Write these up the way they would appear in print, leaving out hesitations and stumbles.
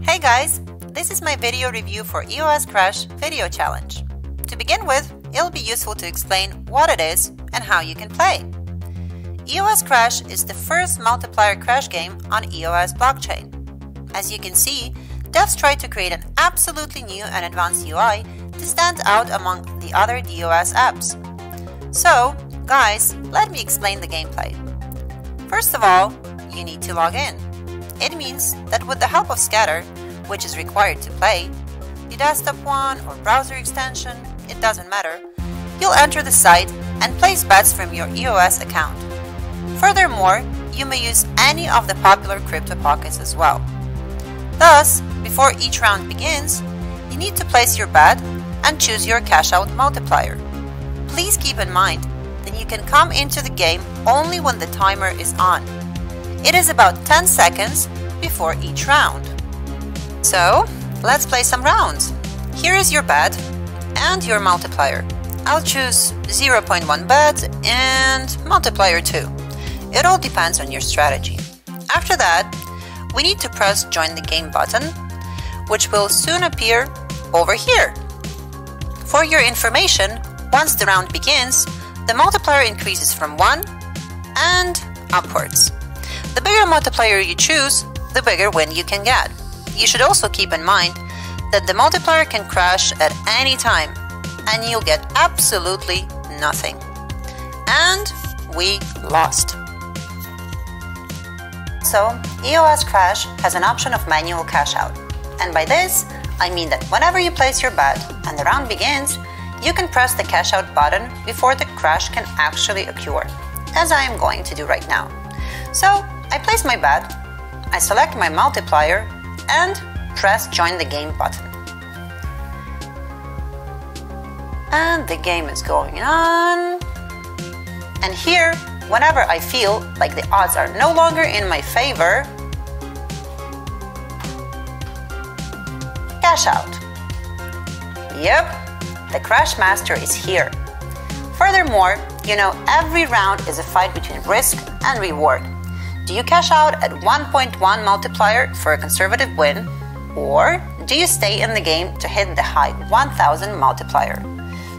Hey guys, this is my video review for EosCrash Video Challenge. To begin with, it'll be useful to explain what it is and how you can play. EosCrash is the first multiplier crash game on EOS blockchain. As you can see, devs tried to create an absolutely new and advanced UI to stand out among the other DOS apps. So, guys, let me explain the gameplay. First of all, you need to log in. It means that with the help of Scatter, which is required to play, the desktop one or browser extension, it doesn't matter, you'll enter the site and place bets from your EOS account. Furthermore, you may use any of the popular crypto pockets as well. Thus, before each round begins, you need to place your bet and choose your Cashout multiplier. Please keep in mind that you can come into the game only when the timer is on. It is about 10 seconds before each round. So, let's play some rounds. Here is your bet and your multiplier. I'll choose 0.1 bet and multiplier 2. It all depends on your strategy. After that, we need to press Join the Game button, which will soon appear over here. For your information, once the round begins, the multiplier increases from 1 and upwards. The bigger multiplier you choose, the bigger win you can get. You should also keep in mind that the multiplier can crash at any time and you'll get absolutely nothing. And we lost. So, EosCrash has an option of manual cash out. And by this, I mean that whenever you place your bet and the round begins, you can press the cash out button before the crash can actually occur, as I am going to do right now. So, I place my bet, I select my multiplier, and press Join the Game button. And the game is going on. And here, whenever I feel like the odds are no longer in my favor, cash out. Yep, the Crash Master is here. Furthermore, you know every round is a fight between risk and reward. Do you cash out at 1.1 multiplier for a conservative win, or do you stay in the game to hit the high 1000 multiplier?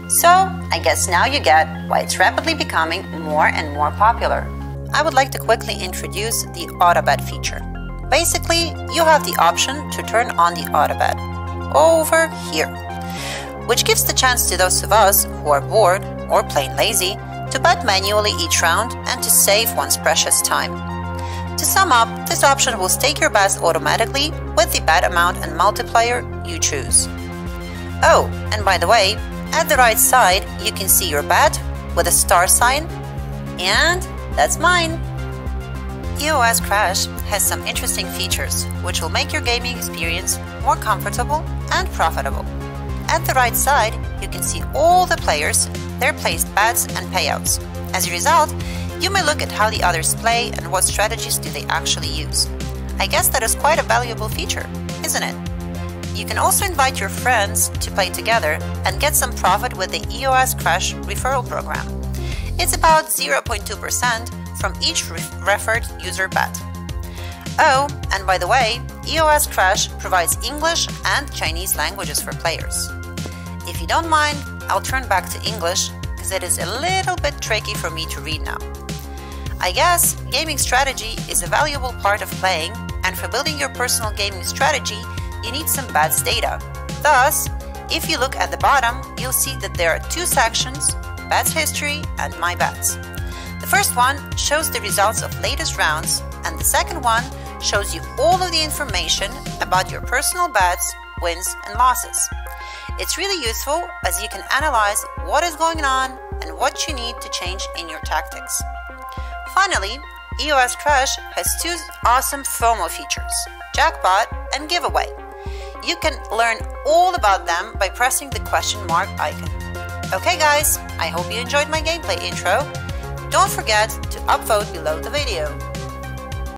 So, I guess now you get why it's rapidly becoming more and more popular. I would like to quickly introduce the auto-bet feature. Basically, you have the option to turn on the auto-bet over here, which gives the chance to those of us who are bored or plain lazy to bet manually each round and to save one's precious time. To sum up, this option will stake your bets automatically with the bet amount and multiplier you choose. Oh, and by the way, at the right side you can see your bet with a star sign, and that's mine. EosCrash has some interesting features which will make your gaming experience more comfortable and profitable. At the right side you can see all the players, their placed bets and payouts. As a result, you may look at how the others play and what strategies do they actually use. I guess that is quite a valuable feature, isn't it? You can also invite your friends to play together and get some profit with the EosCrash referral program. It's about 0.2% from each referred user bet. Oh, and by the way, EosCrash provides English and Chinese languages for players. If you don't mind, I'll turn back to English because it is a little bit tricky for me to read now. I guess gaming strategy is a valuable part of playing, and for building your personal gaming strategy, you need some bets data. Thus, if you look at the bottom, you'll see that there are two sections, Bets History and My Bets. The first one shows the results of latest rounds, and the second one shows you all of the information about your personal bets, wins and losses. It's really useful as you can analyze what is going on and what you need to change in your tactics. Finally, EosCrash has two awesome FOMO features, Jackpot and Giveaway. You can learn all about them by pressing the question mark icon. Okay guys, I hope you enjoyed my gameplay intro. Don't forget to upvote below the video.